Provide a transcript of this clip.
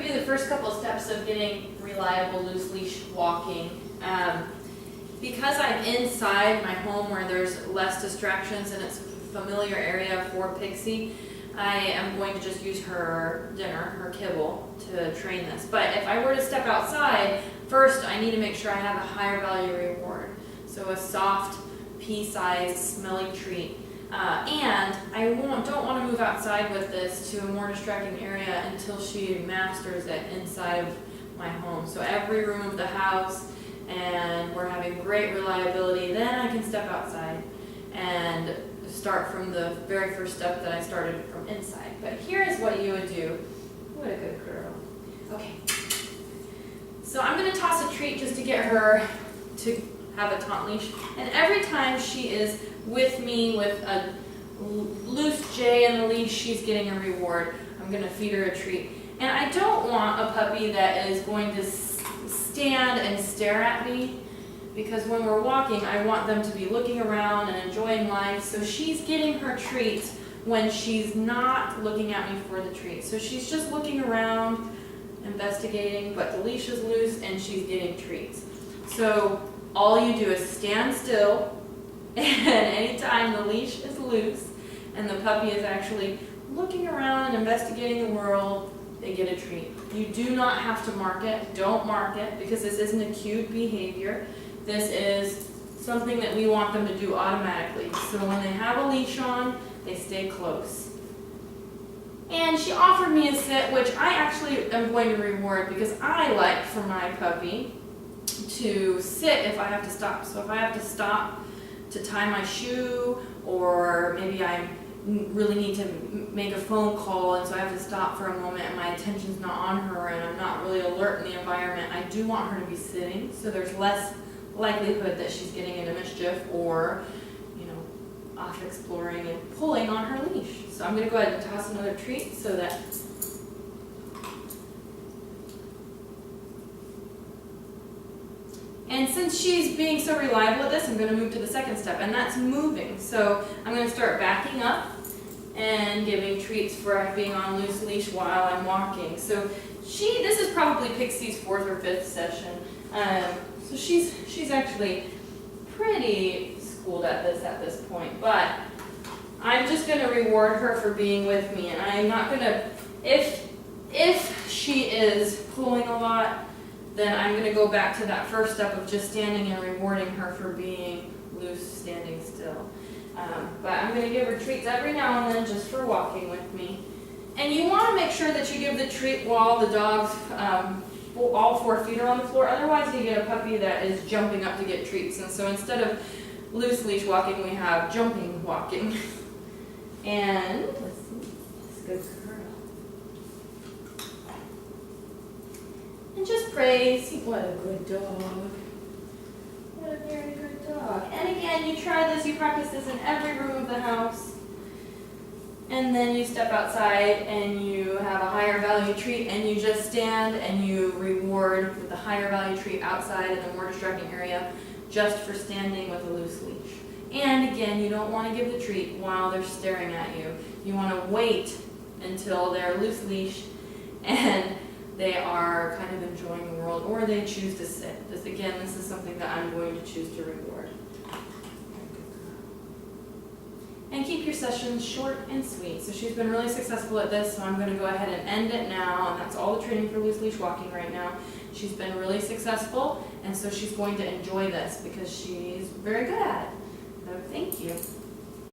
give you the first couple of steps of getting reliable loose leash walking. Because I'm inside my home where there's less distractions and it's a familiar area for Pixie, I am going to just use her dinner, her kibble, to train this. But if I were to step outside, first I need to make sure I have a higher value reward. So a soft, pea-sized, smelly treat. And I don't want to move outside with this to a more distracting area until she masters it inside of my home. So every room of the house, and we're having great reliability, then I can step outside and start from the very first step that I started from inside. But here is what you would do. What a good girl. Okay. So I'm going to toss a treat just to get her to have a taunt leash. And every time she is with me with a loose J in the leash, she's getting a reward. I'm going to feed her a treat. And I don't want a puppy that is going to stand and stare at me, because when we're walking, I want them to be looking around and enjoying life. So she's getting her treats when she's not looking at me for the treat. So she's just looking around, investigating, but the leash is loose and she's getting treats. So all you do is stand still, and anytime the leash is loose and the puppy is actually looking around and investigating the world, they get a treat. You do not have to mark it. Don't mark it, because this isn't a cued behavior. This is something that we want them to do automatically. So when they have a leash on, they stay close. And she offered me a sit, which I actually am going to reward, because I like for my puppy to sit if I have to stop. So if I have to stop to tie my shoe, or maybe I really need to make a phone call and so I have to stop for a moment and my attention's not on her and I'm not really alert in the environment, I do want her to be sitting, so there's less likelihood that she's getting into mischief or, off exploring and pulling on her leash. So I'm going to go ahead and toss another treat so that and since she's being so reliable at this, I'm going to move to the second step, and that's moving. So I'm going to start backing up and giving treats for being on loose leash while I'm walking. So this is probably Pixie's 4th or 5th session. So she's actually pretty schooled at this point, but I'm just going to reward her for being with me, and I'm not going to, if she is pulling a lot, then I'm going to go back to that first step of just standing and rewarding her for being loose, standing still. But I'm going to give her treats every now and then just for walking with me. And you want to make sure that you give the treat while the dog's all 4 feet are on the floor. Otherwise you get a puppy that is jumping up to get treats. And so instead of loose leash walking, we have jumping walking. And let's see, let's go curl. And just praise. What a good dog. What a very good dog. And again, you try this, you practice this in every room of the house. And then you step outside and you have a higher value treat and you just stand and you reward with the higher value treat outside in the more distracting area just for standing with a loose leash. And again, you don't want to give the treat while they're staring at you. You want to wait until they're loose leash and they are kind of enjoying the world, or they choose to sit. This is something that I'm going to choose to reward. And keep your sessions short and sweet. So she's been really successful at this, so I'm going to go ahead and end it now, and that's all the training for loose leash walking right now. She's been really successful, and so she's going to enjoy this because she's very good at it. So thank you.